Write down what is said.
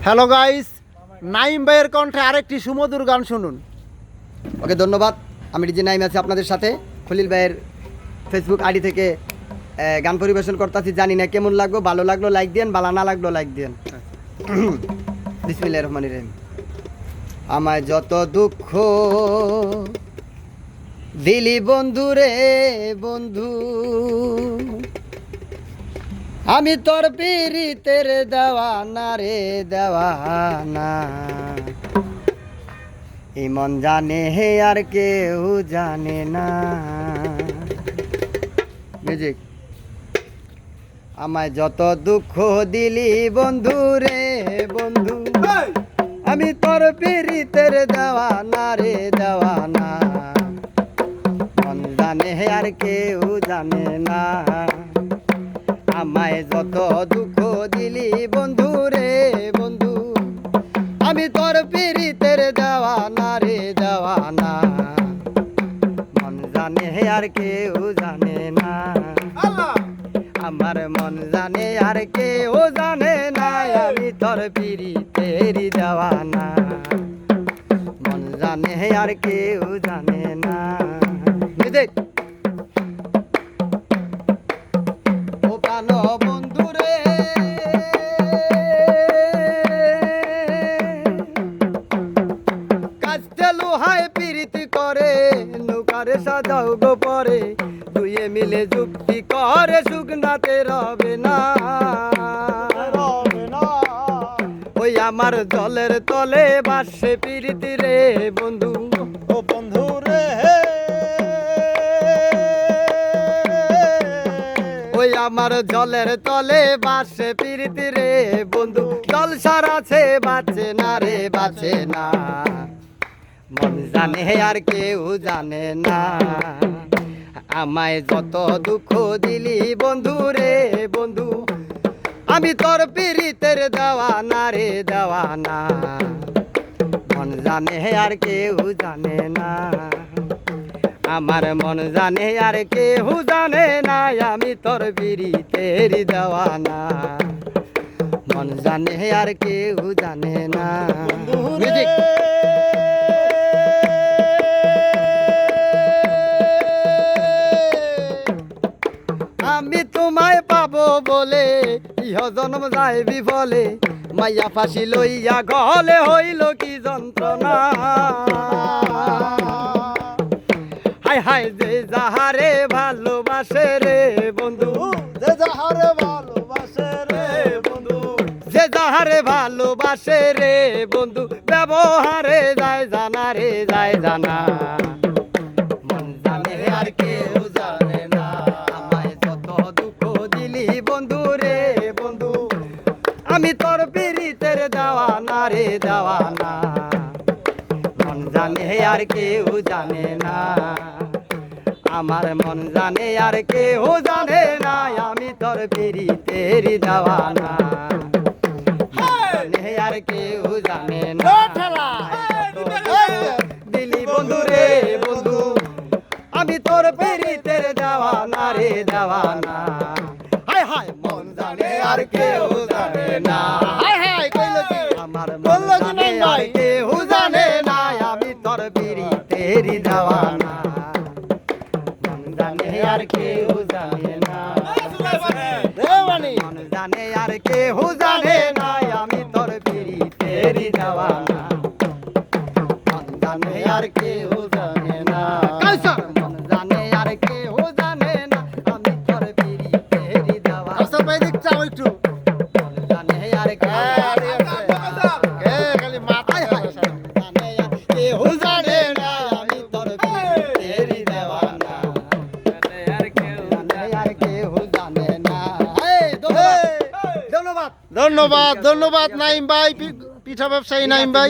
Hello guys, Naim ভাইয়ের কণ্ঠে আরেকটি সুমধুর গান শুনুন। ওকে, ধন্যবাদ। আমি ডিজে নাইম আছি আপনাদের সাথে। খলিল ভাইয়ের ফেসবুক আইডি থেকে গান পরিবেশন করতেছি। জানি না কেমন লাগলো, ভালো লাগলো লাইক দিয়েন, ভালো না লাগলো লাইক দিয়েন। বিসমিল্লাহির রহমানির রহিম। আমায় যত দুঃখ দিলি বন্ধু রে বন্ধু, আমি তোর পীড়িতের দেওয়ানা রে দেওয়ানা। এই মন জানে হে আর কেউ জানে না। মিউজিক। আমায় যত দুঃখ দিলি বন্ধু রে বন্ধু, আমি তোর পীড়িতের দেওয়ানা রে দেওয়ানা। মন জানে হে আর কেউ জানে না। আমায় যত দুঃখ দিলি বন্ধু রে বন্ধু, আমি তোর পীড়িতের দেওয়ানা রে দেওয়ানা। মন জানে আর কেউ জানে না, আমার মন জানে আর কেউ জানে না। আমি তোর পীড়িতের দেওয়ানা, মন জানে আর কেউ জানে না। বন্ধু রে কাস্তে লোহায় পীড়িত করে, নৌকারে সাজাও গো পরে, দুয়ে মিলে যুক্তি করে শুকনাতে রবে না। ওই আমার জলের তলে বাসে পীড়িতি রে বন্ধু, ও বন্ধু রে, ওই আমার জলের তলে বাসে পীড়িতি রে বন্ধু। জল সারাছে বাঁচে না রে বাঁচে না, মন জানে আর কেউ জানে না। আমায় যত দুঃখ দিলি বন্ধু রে বন্ধু, আমি তোর পীড়িতের দেওয়ানা রে দেওয়ানা। মন জানে আর কেউ জানে না, আমার মন জানে আর কেউ জানে না। আমি তোর পীড়িতের দেওয়ানা, মন জানে আর কেউ জানে না। মিউজিক। আমি তোমায় পাবো বলে ইহ জন্ম যায় বিফলে, মাইয়া ফাঁসি লইয়া গলে হইল কি যন্ত্রণা। হায় হায় যে যাহারে ভালোবাসে রে বন্ধু, যে যাহারে ভালোবাসে রে বন্ধু, যে যাহারে ভালোবাসে রে বন্ধু, ব্যবহারে যায় জানা রে যায় জানা। মন জানে আর কেউ জানে না, আমায় যত দুঃখ দিলি বন্ধু রে বন্ধু, আমি তোর পীড়িতের দেওয়ানা রে দেওয়ানা। মন জানে আর কেউ জানে না, আমার মন জানে আর কেউ জানে না। আমি তোর পীড়িতের দেওয়ানা, জানে আর কেউ জানে না। দিলি বন্ধু রে বন্ধু, আমি তোর পীড়িতের দেওয়ানা রে দেওয়ানা। হায় হায় মন জানে আর কেউ জানে না, হায় হায় কইলো কি, আমার মন বললো কি জানে নাই আর ভাই? কেউ জানে না। আমি তোর পীড়িতের দেওয়ানা, মন জানে আর কেউ জানে না। দেওয়ানি মন জানে আর কেউ জানে না, আমি তোর পীড়িতের দেওয়ানা, মন জানে আর কেউ জানে না। মন জানে আর কেউ জানে না, আমি তোর পীড়িতের দেওয়ানা, আচ্ছা ভাই দিক চাও একটু, মন জানে আর কেউ খালি মাথায় জানে আর কেউ জানে না। আমি তোর পীড়িতের দেওয়ানা, জানে আর কেউ জানে না। এই ধন্যবাদ। ধন্যবাদ ধন্যবাদ নাইম ভাই, পিঠা ব্যবসায়ী নাইম ভাই।